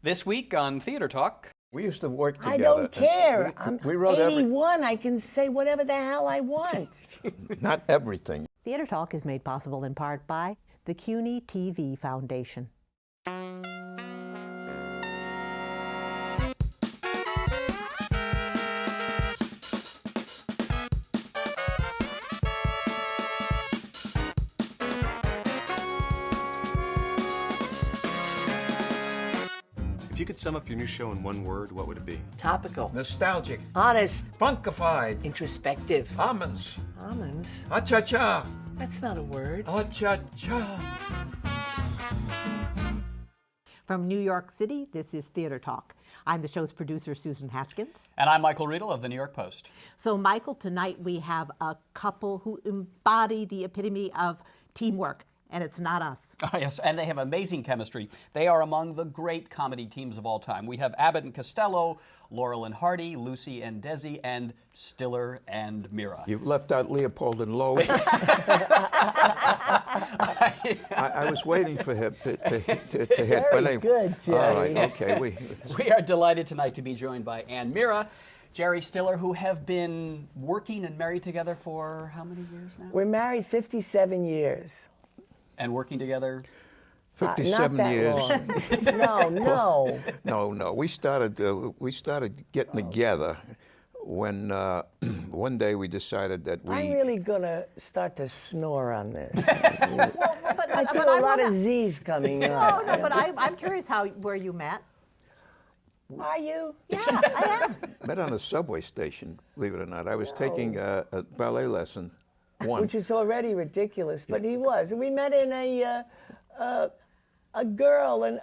This week on Theater Talk. We used to work together. I don't care. I'm we wrote 81. I can say whatever the hell I want. Not everything. Theater Talk is made possible in part by the CUNY TV Foundation. If you could sum up your new show in one word, what would it be? Topical. Nostalgic. Honest. Funkified. Introspective. Almonds. Almonds? Ha-cha-cha. That's not a word. Ha-cha-cha. From New York City, this is Theater Talk. I'm the show's producer, Susan Haskins. And I'm Michael Riedel of the New York Post. So, Michael, tonight we have a couple who embody the epitome of teamwork. And it's not us. Oh, yes, and they have amazing chemistry. They are among the great comedy teams of all time. We have Abbott and Costello, Laurel and Hardy, Lucy and Desi, and Stiller and Meara. You've left out Leopold and Loeb. I was waiting for him to hit. Very But anyway, good, Jerry. all right, okay. We are delighted tonight to be joined by Ann Meara, Jerry Stiller, who have been working and married together for how many years now? We're married 57 years. And working together? 57 not that years. Long. No. We started getting together when one day we decided that we. I'm really going to start to snore on this. I feel a lot of Z's coming on. No, but I'm curious where you met. Are you? Yeah, I am. Met on a subway station, believe it or not. I was taking a ballet lesson. Which is already ridiculous, but he was. We met in a girl, and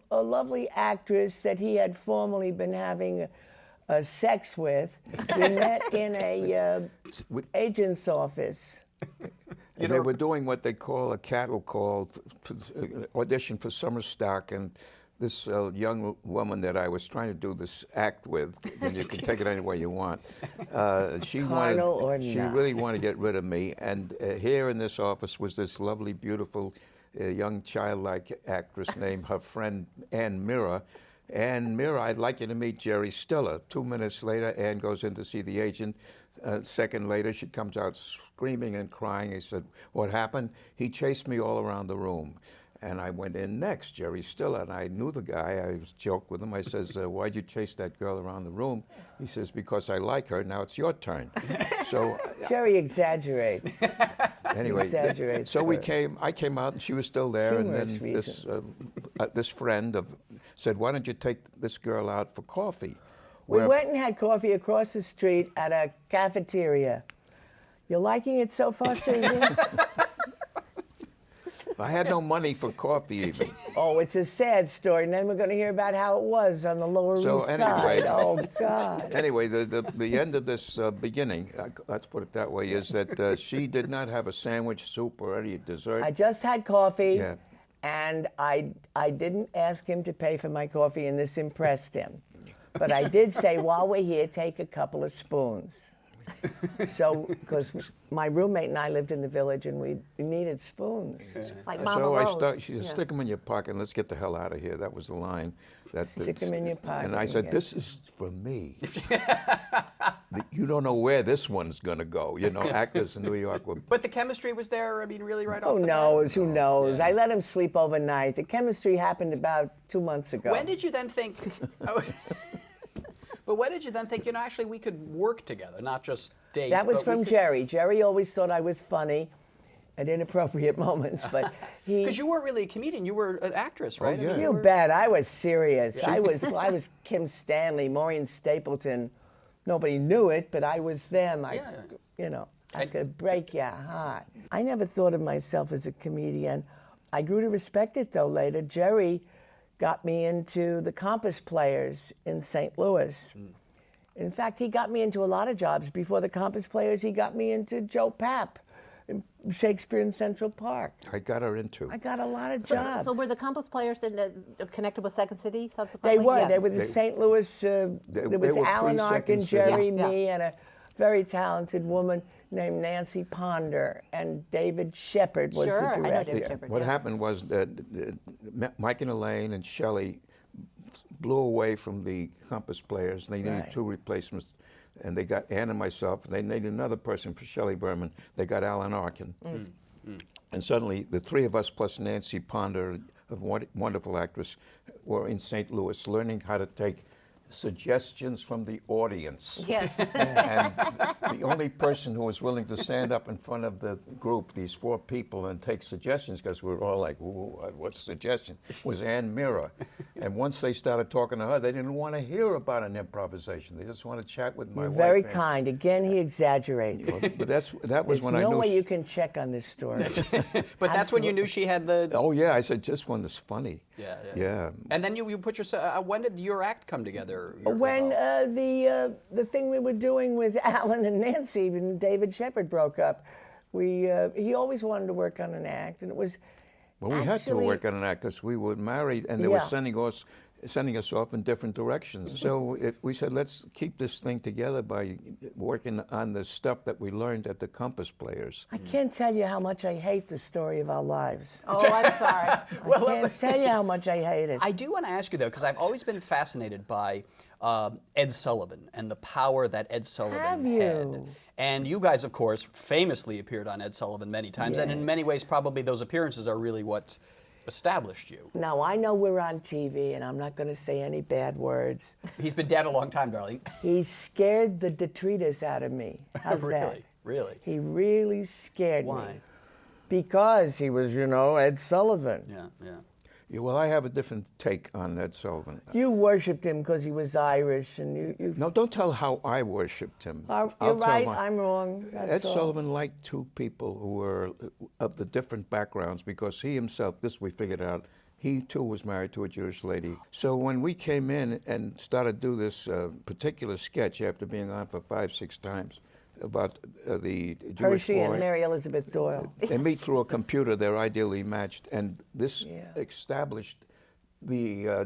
a lovely actress that he had formerly been having sex with. We met in a agent's office. They were doing what they call a cattle call, audition for summer stock, and this young woman that I was trying to do this act with, and you can take it any way you want, she really wanted to get rid of me. And here in this office was this lovely, beautiful, young childlike actress named her friend Ann Meara. Ann Meara, I'd like you to meet Jerry Stiller. 2 minutes later, Ann goes in to see the agent. A second later, she comes out screaming and crying. He said, "What happened?" He chased me all around the room. And I went in next, Jerry Stiller, and I knew the guy. I joked with him. I says, "Why'd you chase that girl around the room?" He says, "Because I like her. Now it's your turn." So Jerry exaggerates. anyway, exaggerates so her. I came out, and she was still there. Humorous and then reasons. this friend said, "Why don't you take this girl out for coffee?" We went and had coffee across the street at a cafeteria. You're liking it so far, Susan? I had no money for coffee even. Oh, it's a sad story. And then we're going to hear about how it was on the Lower East Side. Oh, God. Anyway, the end of this beginning, let's put it that way, is that she did not have a sandwich, soup, or any dessert. I just had coffee, Yeah. and I didn't ask him to pay for my coffee, and this impressed him. But I did say, while we're here, take a couple of spoons. So, because my roommate and I lived in the village, and we needed spoons. Like Mama Rose. She said, "Stick them in your pocket and let's get the hell out of here." That was the line. Stick them in your pocket. And I said, yeah. "This is for me." You don't know where this one's going to go. You know, actors in New York were... But the chemistry was there, I mean, really right off Who the knows? bat. Who knows? Yeah. I let him sleep overnight. The chemistry happened about 2 months ago. When did you then think... But when did you then think, actually we could work together, not just date? That was but from Jerry. Jerry always thought I was funny at inappropriate moments, but he... Because you weren't really a comedian, you were an actress, right? yeah. You bet. I was serious. I was Kim Stanley, Maureen Stapleton. Nobody knew it, but I was them. I could break your heart. I never thought of myself as a comedian. I grew to respect it, though, later. Jerry got me into the Compass Players in St. Louis. In fact, he got me into a lot of jobs. Before the Compass Players, he got me into Joe Papp, Shakespeare in Central Park. I got her into. I got a lot of jobs. So were the Compass Players connected with Second City subsequently? They were. Yes. They were the St. Louis. There was were Alan Arkin, pre-Second Jerry, City. me, and a very talented woman named Nancy Ponder, and David Shepard was Sure, the I know director. David Shepard. What yeah. happened was that Mike and Elaine and Shelley blew away from the Compass Players. They needed Right. 2 replacements, and they got Ann and myself. They needed another person for Shelley Berman. They got Alan Arkin. And suddenly, the 3 of us plus Nancy Ponder, a wonderful actress, were in St. Louis learning how to take suggestions from the audience. Yes. And the only person who was willing to stand up in front of the group, these 4 people, and take suggestions, because we were all like, ooh, what's suggestion, was Ann Meara. And once they started talking to her, they didn't want to hear about an improvisation. They just want to chat with my You're wife. very and- kind. Again, he exaggerates. But that was There's when I no knew. way you can check on this story. But that's when you knew she had the. Oh yeah, I said this one is funny. Yeah. And then you put yourself. When did your act come together? When the thing we were doing with Alan and Nancy when David Shepard broke up, he always wanted to work on an act, and it was. Well, we had to actually- work on an act because we were married, and they were Yeah. sending us off in different directions. So we said, let's keep this thing together by working on the stuff that we learned at the Compass Players. I can't tell you how much I hate the story of our lives. Oh, I'm sorry. I can't tell you how much I hate it. I do want to ask you though, because I've always been fascinated by Ed Sullivan and the power that Ed Sullivan Have you? had. And you guys, of course, famously appeared on Ed Sullivan many times, and in many ways, probably those appearances are really what established you. Now, I know we're on TV, and I'm not going to say any bad words. He's been dead a long time, darling. He scared the detritus out of me. How's that? Really? Really? He really scared me. Why? Because he was, Ed Sullivan. Yeah, yeah. Yeah, well, I have a different take on Ed Sullivan. You worshipped him because he was Irish, and you No, don't tell how I worshipped him. You're I'll tell right, my- I'm wrong. That's Ed all. Sullivan liked 2 people who were of the different backgrounds because he himself, this we figured out, he too was married to a Jewish lady. So when we came in and started to do this particular sketch after being on for 5, 6 times about the Jewish Hershey boy, and Mary Elizabeth Doyle. they meet through a computer, they're ideally matched, and this Yeah. established the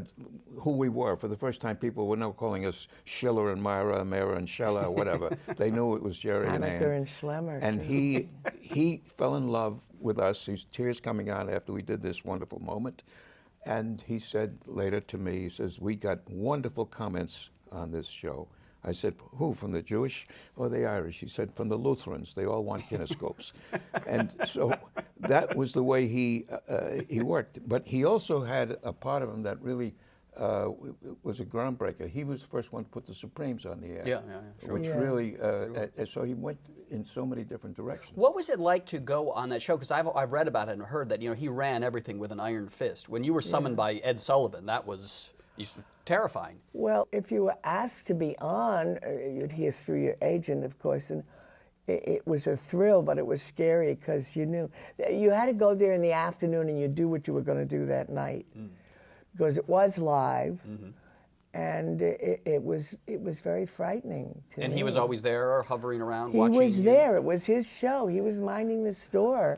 who we were. For the first time, people were now calling us Schiller and Meara, Meara and Schella, or whatever. They knew it was Jerry and Ann. Haneker and Schlemmer. And he fell in love with us. His tears coming out after we did this wonderful moment. And he said later to me, he says, we got wonderful comments on this show. I said, who, from the Jewish or the Irish? He said, from the Lutherans. They all want kinescopes. And so that was the way he worked. But he also had a part of him that really was a groundbreaker. He was the first one to put the Supremes on the air. Yeah, sure. Which really, so he went in so many different directions. What was it like to go on that show? Because I've read about it and heard that he ran everything with an iron fist. When you were summoned by Ed Sullivan, that was terrifying. Well, if you were asked to be on, you'd hear through your agent, of course, and it was a thrill, but it was scary because you knew you had to go there in the afternoon and you do what you were going to do that night, because it was live, and it was very frightening to me. And he was always there, hovering around, He watching was you? there. It was his show. He was minding the store,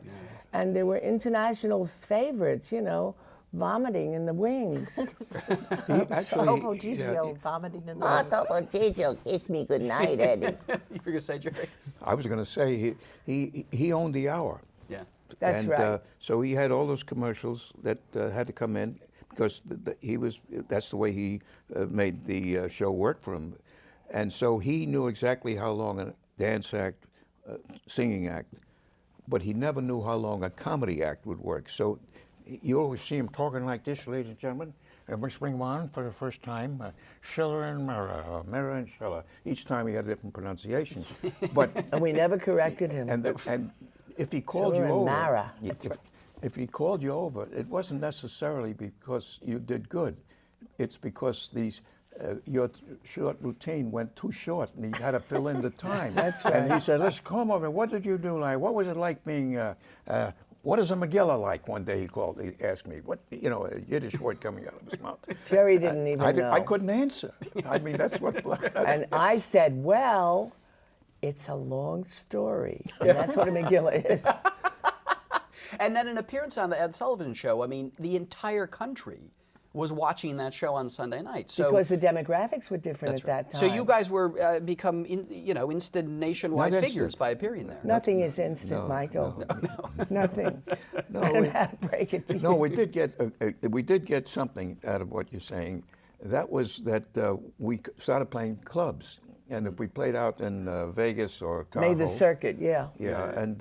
and there were international favorites, vomiting in the wings. Topo Gigio vomiting in the Topo Gigio, kiss me goodnight, Eddie. You were going to say, Jerry? I was going to say he owned the hour. Yeah. That's and, right. So he had all those commercials that had to come in because that's the way he made the show work for him. And so he knew exactly how long a dance act, singing act, but he never knew how long a comedy act would work. So you always see him talking like this, ladies and gentlemen. And we bring on for the first time, Schiller and Meara, Meara and Schiller. Each time he had a different pronunciation. But And we never corrected him. and if he called Schiller you and over, Meara. if he called you over, it wasn't necessarily because you did good. It's because your short routine went too short, and he had to fill in the time. That's right. And he said, "Let's come over. What did you do? Like, what was it like being? What is a Megillah like?" One day he asked me, "What a Yiddish word coming out of his mouth." Jerry didn't even know. I couldn't answer. I mean, that's what. And I said, well, it's a long story. And that's what a Megillah is. And then an appearance on the Ed Sullivan Show. I mean, the entire country was watching that show on Sunday night. So Because the demographics were different at that time. So you guys were become instant nationwide Not figures instant. by appearing there. Nothing is instant, Michael. Nothing. No, I don't have to break it to you. No, we did get something out of what you're saying, that was that we started playing clubs. And if we played out in Vegas or Tahoe, Made the circuit, yeah. yeah, and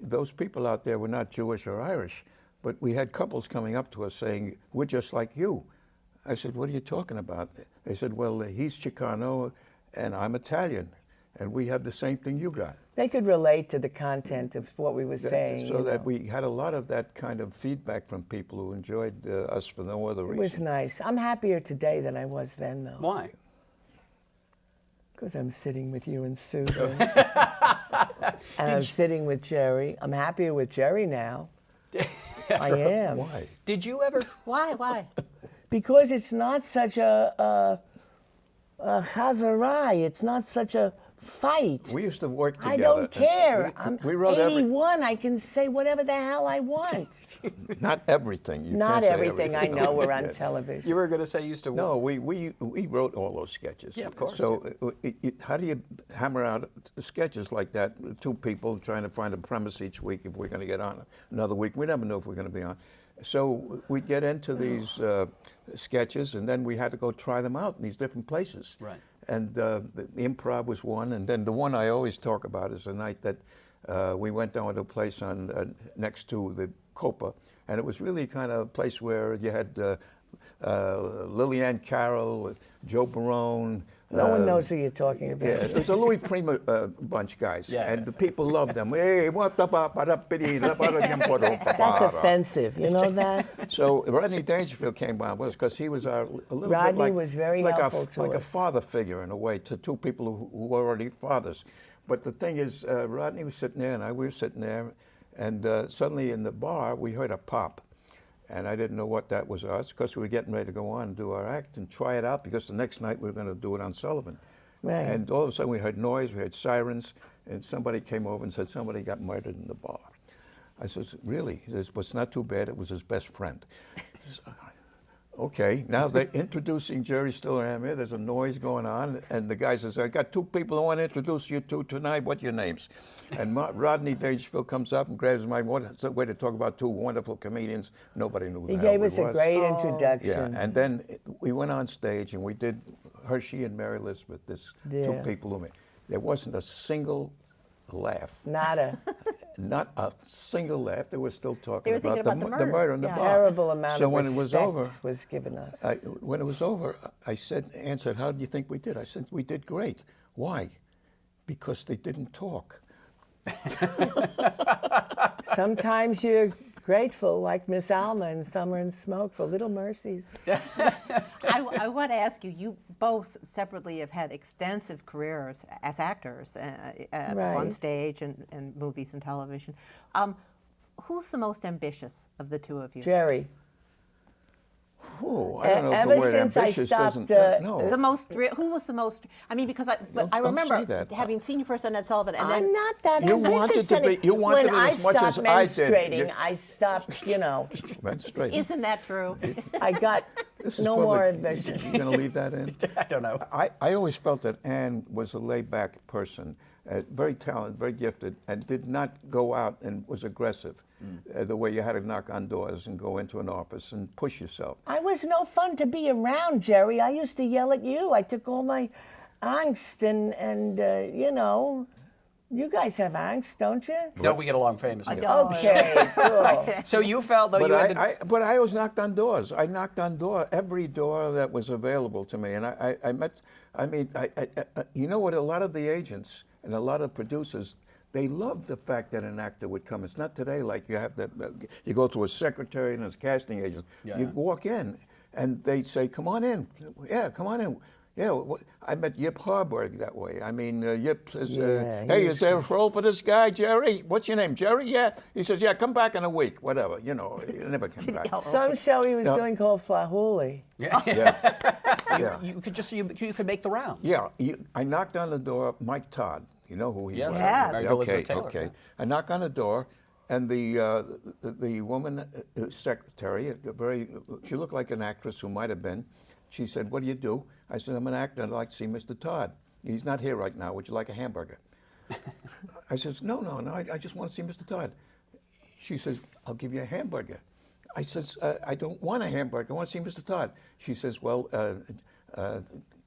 those people out there were not Jewish or Irish, but we had couples coming up to us saying, "We're just like you." I said, "What are you talking about?" They said, "Well, he's Chicano and I'm Italian, and we have the same thing you got." They could relate to the content of what we were saying. So that we had a lot of that kind of feedback from people who enjoyed us for no other reason. It was nice. I'm happier today than I was then, though. Why? Because I'm sitting with you and Susan. And I'm sitting with Jerry. I'm happier with Jerry now. I am. Why? Did you ever? Why? Because it's not such a chazarai. It's not such a fight. We used to work together. I don't care. I'm we wrote 81. I can say whatever the hell I want. Not everything. You Not can't say everything. I know we're on Yeah. television. You were going to say you used to. No, we wrote all those sketches. Yeah, of course. So how do you hammer out sketches like that? Two people trying to find a premise each week if we're going to get on another week. We never know if we're going to be on. So we'd get into these sketches, and then we had to go try them out in these different places. Right. And the improv was one, and then the one I always talk about is the night that we went down to a place on next to the Copa, and it was really kind of a place where you had Lillian Carroll, Joe Barone. No one knows who you're talking about. Yeah, it was a Louis Prima bunch, guys, Yeah. and the people loved them. Hey, what the That's offensive. You know that? So Rodney Dangerfield came on with us because he was a little Rodney bit like, was very like helpful to like a us. father figure in a way to two people who were already fathers. But the thing is, Rodney was sitting there and we were sitting there, and suddenly in the bar we heard a pop. And I didn't know what that was us because we were getting ready to go on and do our act and try it out because the next night we were going to do it on Sullivan. Right. And all of a sudden we heard noise, we heard sirens, and somebody came over and said somebody got murdered in the bar. I says, really? He says, well, it's not too bad, it was his best friend. Okay, now they're introducing Jerry Stiller here. There's a noise going on, and the guy says, I got two people I want to introduce you to tonight. What's your names? And Rodney Dangerfield comes up and grabs my What's a way to talk about two wonderful comedians. Nobody knew who He the hell gave we us a was. great Yeah, introduction. and then we went on stage and we did Hershey and Mary Elizabeth, two Yeah. people who made. There wasn't a single laugh. Nada. Not a single laugh. They were still talking They were thinking about the the murder in the Yeah. bar. Terrible amount So of when it respect was over, was given us. when it was over, Ann said, how do you think we did? I said, we did great. Why? Because they didn't talk. Sometimes you're grateful, like Miss Alma in Summer and Smoke, for little mercies. I want to ask you, you both separately have had extensive careers as actors on Right. stage and movies and television. Who's the most ambitious of the two of you? Jerry. Oh, I don't know if Ever the word since I ambitious stopped, doesn't. No. The most, who was the most, I mean, because I Don't remember say that. having seen you first on Ed Sullivan, and then I'm not that You ambitious. wanted to be- Sonny. you wanted when it I as much as stopped I did. menstruating, You- I stopped, you know, Went straight. isn't that true? I got This is no public. more ambition. You going to leave that in? I don't know. I always felt that Ann was a laid-back person, very talented, very gifted, and did not go out and was aggressive, the way you had to knock on doors and go into an office and push yourself. I was no fun to be around, Jerry. I used to yell at you. I took all my angst and you know, you guys have angst, don't you? No, we get along famously. don't. Okay, cool. So you felt though But you had to. but I always knocked on doors. I knocked on every door that was available to me, and I met. I mean, you know what? A lot of the agents and a lot of producers, they love the fact that an actor would come. It's not today like you have to. You go through a secretary and a casting agent. Yeah. You walk in, and they say, "Come on in." Yeah, come on in. Yeah, I met Yip Harburg that way. I mean, Yip says, Yeah, he hey, was is there a role for this guy, Jerry? What's your name, Jerry? Yeah. He says, yeah, come back in a week, whatever. You know, he never came back. Some show he was No. doing called Flahuli. Yeah. Yeah. You could just you could make the rounds. Yeah, I knocked on the door. Mike Todd, you know who he Yes. was? Yes. Married to Okay, Elizabeth Taylor, okay. yeah. I knock on the door, and the woman secretary, she looked like an actress who might have been. She said, "What do you do?" I said, "I'm an actor. I'd like to see Mr. Todd. He's not here right now. Would you like a hamburger?" I says, "No. I just want to see Mr. Todd." She says, "I'll give you a hamburger." I says, I don't want a hamburger. I want to see Mr. Todd. She says, well,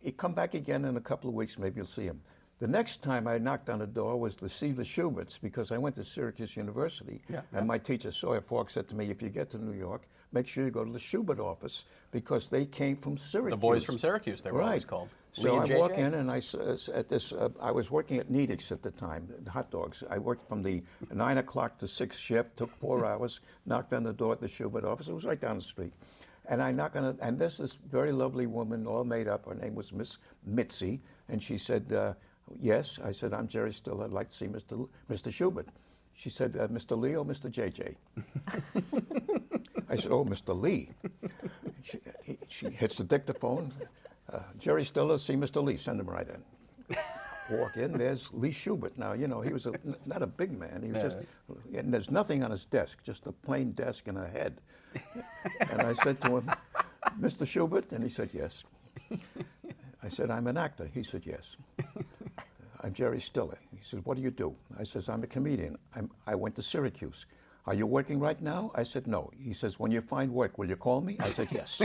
you come back again in a couple of weeks, maybe you'll see him. The next time I knocked on the door was to see the Schuberts, because I went to Syracuse University, and my teacher, Sawyer Falk, said to me, if you get to New York, make sure you go to the Schubert office, because they came from Syracuse. The boys from Syracuse, they were always called. So I walk in, and I was working at Nedick's at the time, hot dogs. I worked from the 9 o'clock to 6 shift, took 4 hours, knocked on the door at the Schubert office. It was right down the street. And I knock on it, and this very lovely woman, all made up. Her name was Miss Mitzi, and she said, yes. I said, I'm Jerry Stiller. I'd like to see Mr. Schubert. She said, Mr. Lee or Mr. JJ? I said, oh, Mr. Lee. She hits the dictaphone. Jerry Stiller, see Mr. Lee. Send him right in. Walk in, there's Lee Schubert. Now, you know, he was not a big man. He was just, and there's nothing on his desk, just a plain desk and a head. And I said to him, Mr. Schubert? And he said, yes. I said, I'm an actor. He said, yes. I'm Jerry Stiller. He said, what do you do? I says, I'm a comedian. I went to Syracuse. Are you working right now? I said, no. He says, when you find work, will you call me? I said, yes.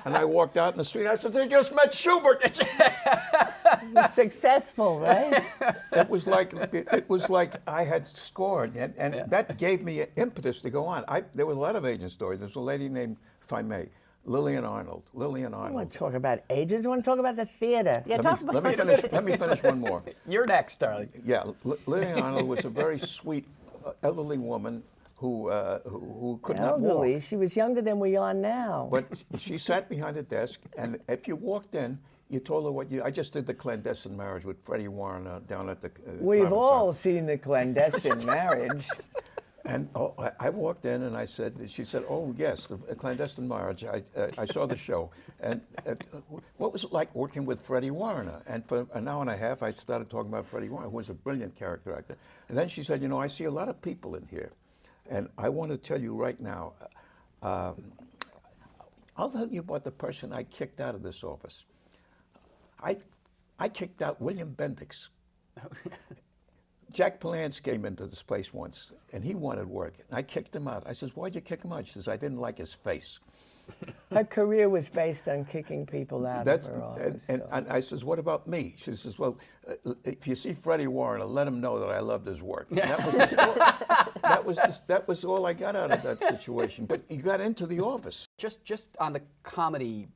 And I walked out in the street. I said, they just met Schubert. Successful, right? It was like I had scored, and that gave me impetus to go on. There were a lot of agent stories. There's a lady named, if I may, Lillian Arnold. I don't want to talk about agents. I want to talk about the theater. Yeah, let me finish one more. You're next, darling. Yeah, Lillian Arnold was a very sweet, elderly woman who could not walk. Elderly. She was younger than we are now. But she sat behind a desk, and if you walked in, you told her I just did the clandestine marriage with Freddie Warren down at the. We've all seen the clandestine marriage. And I walked in, and she said, oh, yes, the clandestine marriage. I saw the show. And what was it like working with Freddie Warren? And for an hour and a half, I started talking about Freddie Warren, who was a brilliant character actor. And then she said, you know, I see a lot of people in here. And I want to tell you right now, I'll tell you about the person I kicked out of this office. I kicked out William Bendix. Jack Palance came into this place once, and he wanted work. And I kicked him out. I says, why'd you kick him out? She says, I didn't like his face. Her career was based on kicking people out of her office. And I says, what about me? She says, well, if you see Freddie Warren, let him know that I loved his work. And that was all I got out of that situation. But you got into the office. Just on the comedy,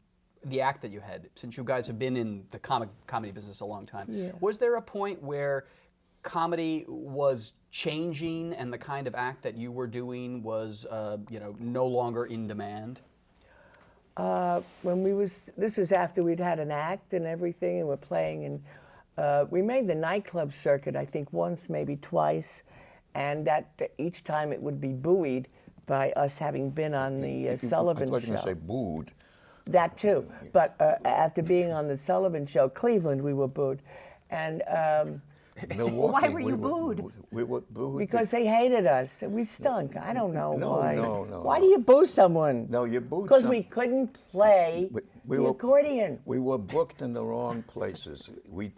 the act that you had, since you guys have been in the comedy business a long time, was there a point where comedy was changing and the kind of act that you were doing was, no longer in demand? This is after we'd had an act and everything, and we're playing, and we made the nightclub circuit, I think once, maybe twice, and that each time it would be buoyed by us having been on the Sullivan show. I thought you were going to say booed. That too, but after being on the Sullivan show, Cleveland, we were booed, and Milwaukee, why were you booed? We were booed because they hated us. We stunk. I don't know why. No. Why do you boo someone? No, you booed because we couldn't play the accordion. We were booked in the wrong places. We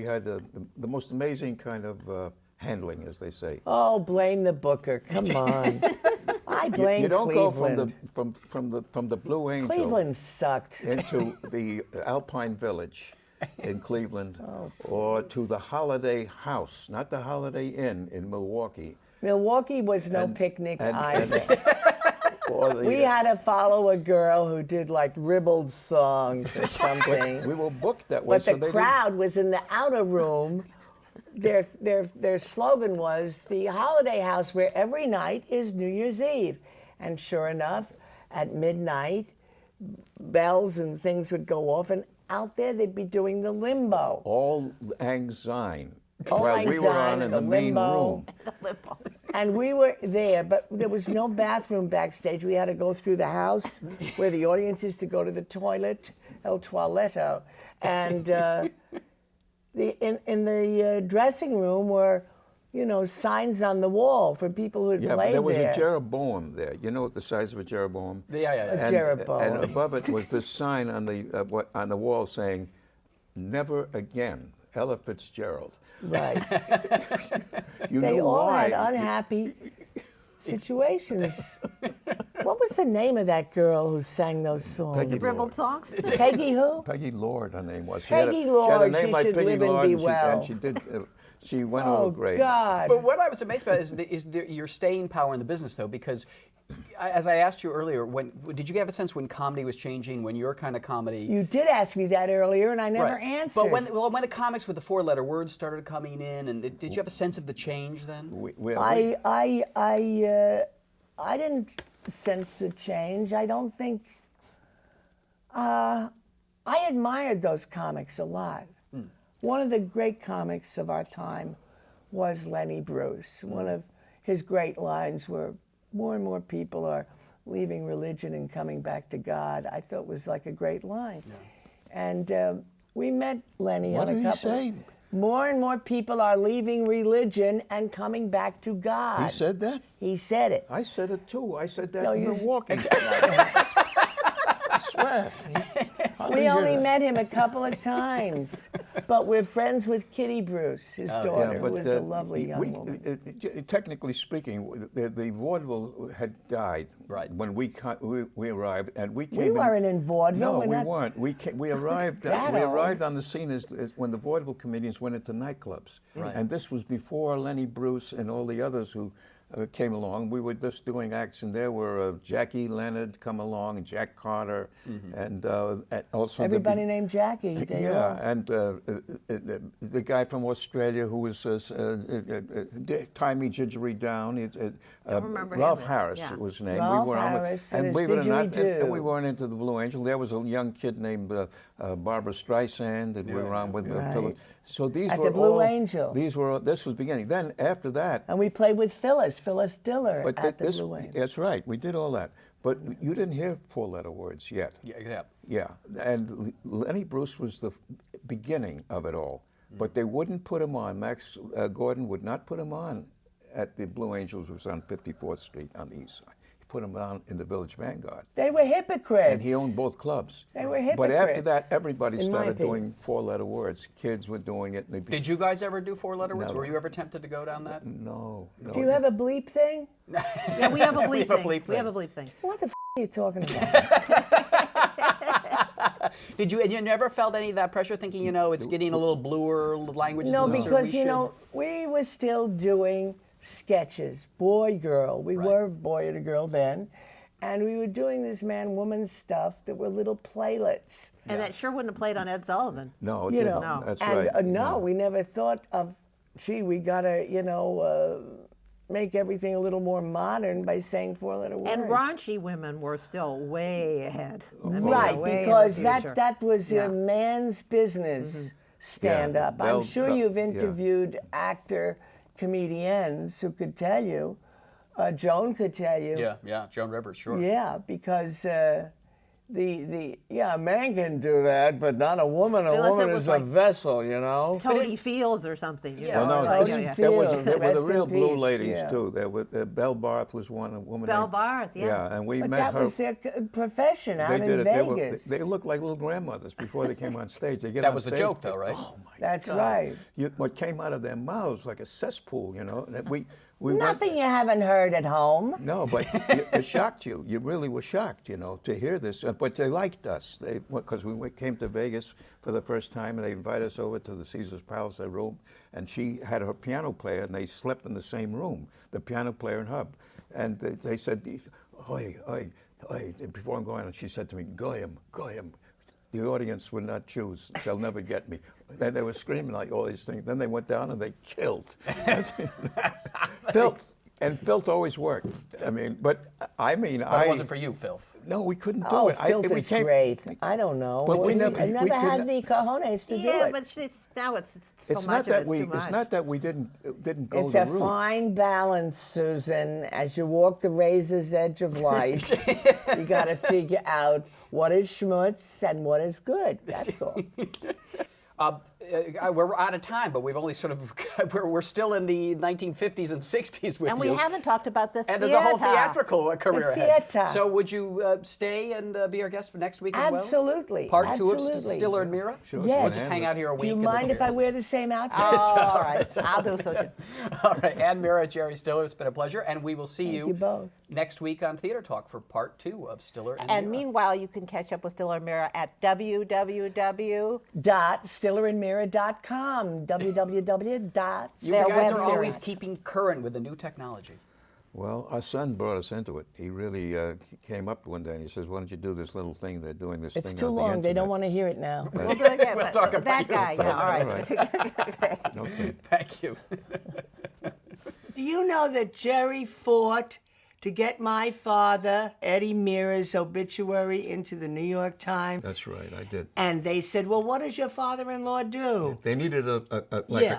had the most amazing kind of handling, as they say. Oh, blame the booker. Come on. I blame you don't Cleveland. go from the Blue Angel. Cleveland sucked. Into the Alpine Village in Cleveland, or to the Holiday House, not the Holiday Inn in Milwaukee. Milwaukee was no picnic either. We had to follow a girl who did like ribald songs or something. We were booked that way. But the crowd was in the outer room. Their slogan was the Holiday House, where every night is New Year's Eve. And sure enough, at midnight, bells and things would go off, and out there they'd be doing the limbo. All Lang Syne. While we were on in the main room. And we were there, but there was no bathroom backstage. We had to go through the house where the audience is to go to the toilet, El Toiletto. And in the dressing room were, signs on the wall for people who had played there. Yeah, there was a Jeroboam there. You know the size of a Jeroboam? Yeah. A Jeroboam. And above it was this sign on the wall saying, "Never again, Ella Fitzgerald." Right. You they knew all why. had unhappy situations. What was the name of that girl who sang those songs? Peggy Ribbled songs? Peggy who? Peggy Lord, her name was. Peggy She Lord, had a name she like should Peggy live and Lord, be well. and she did. She went Oh, over great. God. But what I was amazed about is your staying power in the business, though, because as I asked you earlier, did you have a sense when comedy was changing, when your kind of comedy? You did ask me that earlier, and I never answered. But when the comics with the four-letter words started coming in, and did you have a sense of the change then? I didn't sense the change. I don't think. I admired those comics a lot. One of the great comics of our time was Lenny Bruce. One of his great lines were, "More and more people are leaving religion and coming back to God." I thought was like a great line. Yeah. And we met Lenny on a couple. What did he say? More and more people are leaving religion and coming back to God. He said that? He said it. I said it too. I said that No, in you Milwaukee. I swear. We only met him a couple of times, but we're friends with Kitty Bruce, his daughter, who is a lovely young woman. Technically speaking, the vaudeville had died when we arrived, and we came. We weren't in vaudeville. No, we weren't. We arrived. We arrived on the scene as when the vaudeville comedians went into nightclubs, and this was before Lenny Bruce and all the others who came along. We were just doing acts, and there were Jackie Leonard come along, and Jack Carter, and also everybody named Jackie. and the guy from Australia who was Tie Me Didgeridoo Down. Ralph Harris was his name. Ralph Harris and his believe it or not, didgeridoo. and we weren't into the Blue Angel. There was a young kid named Barbara Streisand, and we were on with Phyllis. So these At were the Blue all, Angel. This was beginning. Then after that, And we played with Phyllis Diller at the Blue Angel. that's right. We did all that. But you didn't hear four-letter words yet. Yeah. And Lenny Bruce was the beginning of it all. But they wouldn't put him on. Max Gordon would not put him on at the Blue Angels, which was on 54th Street on the east side. He put him on in the Village Vanguard. They were hypocrites. And he owned both clubs. They were hypocrites. But after that, everybody in my started opinion. doing four-letter words. Kids were doing it. And Did you guys ever do four-letter words? No. Were you ever tempted to go down that? No. Do you have a bleep thing? Yeah, we have a bleep thing. We have a bleep thing. What the are you talking about? Did you? And you never felt any of that pressure, thinking, it's getting a little bluer language? No, because we were still doing sketches, boy, girl. We were boy and a girl then. And we were doing this man-woman stuff that were little playlets. And that sure wouldn't have played on Ed Sullivan. No, it didn't. No. That's and, right. No, we never thought of, gee, we got to, make everything a little more modern by saying four-letter words. And raunchy women were still way ahead. I mean, Right, way in the because future. that was a man's business stand-up. I'm sure you've interviewed actor comedians who could tell you. Joan could tell you. Yeah, Joan Rivers, sure. Yeah, because a man can do that, but not a woman. A Unless it woman was is like a vessel, Toady Fields or something. You Well, know, no, Toady there were Fields, the rest in real blue peace, ladies too. There were Belle Barth was one, a woman. Belle named- Barth, yeah. and we But met that her. was their profession out They in did it. Vegas. They looked like little grandmothers before they came on stage. They get That on was the stage, joke, though, right? Oh my That's God. right. What came out of their mouths like a cesspool, and we Nothing went, you haven't heard at home. No, but it shocked you. You really were shocked, to hear this. But they liked us because we came to Vegas for the first time, and they invited us over to the Caesar's Palace, their room, and she had her piano player, and they slept in the same room, the piano player and Hub. And they said, oi, oi, oi. And before I'm going on, she said to me, Goyim. The audience would not choose. They'll never get me. Then they were screaming like all these things. Then they went down and they killed. Filth. And filth always worked. But it wasn't for you, filth. No, we couldn't do Oh, it. filth is great. I don't know. But we never I never had any cojones to do Yeah, it. but now it's so It's much not that of it's too much. It's not that we didn't go It's the a route. fine balance, Susan. As you walk the razor's edge of life, you got to figure out what is schmutz and what is good. That's all. we're out of time, but we've only sort of, we're still in the 1950s and 60s with And you. we haven't talked about the And theater. there's a whole theatrical career ahead. theater. So would you stay and be our guest for next week as well? Absolutely. Part 2 of Absolutely. Stiller and Meara? Sure. Yes. We'll just hang out here a week. Do you in the mind if chair. I wear the same outfit? All right, I'll do so too. All right, Ann Meara, Jerry Stiller, it's been a pleasure, and we will see you both. next week on Theater Talk for Part 2 of Stiller and And Meara. meanwhile, you can catch up with Stiller and Meara at www. .stillerandmeara.com. www. You Their guys web are always series. keeping current with the new technology. Well, our son brought us into it. He really came up one day and he says, "Why don't you do this little thing? They're doing this It's thing too on the long. They don't internet." want to hear it now. We'll do it again. We'll talk about that your guy. son. Yeah, all right. Okay. Thank you. Do you know that Jerry fought to get my father, Eddie Meara's obituary into the New York Times? That's right, I did. And they said, well, what does your father-in-law do? They needed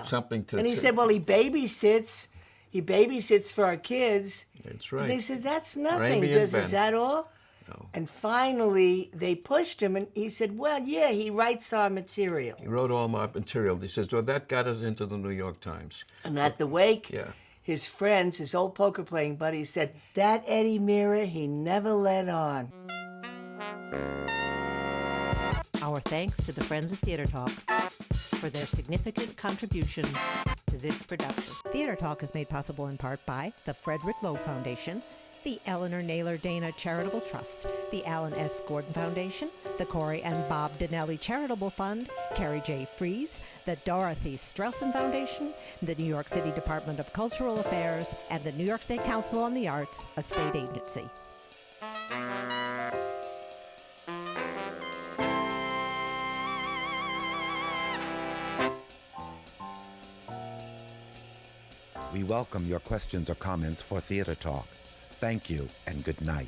something to. And he said, well, he babysits. He babysits for our kids. That's right. And they said, that's nothing. Raimi and Is Ben. that all? No. And finally, they pushed him, and he said, well, yeah, he writes our material. He wrote all my material. He says, well, that got us into the New York Times. And at the wake, Yeah. his friends, his old poker playing buddies said, that Eddie Meara, he never let on. Our thanks to the Friends of Theater Talk for their significant contribution to this production. Theater Talk is made possible in part by the Frederick Lowe Foundation, the Eleanor Naylor Dana Charitable Trust, the Alan S. Gordon Foundation, the Corey and Bob Donnelly Charitable Fund, Carrie J. Fries, the Dorothy Strelson Foundation, the New York City Department of Cultural Affairs, and the New York State Council on the Arts, a state agency. We welcome your questions or comments for Theater Talk. Thank you and good night.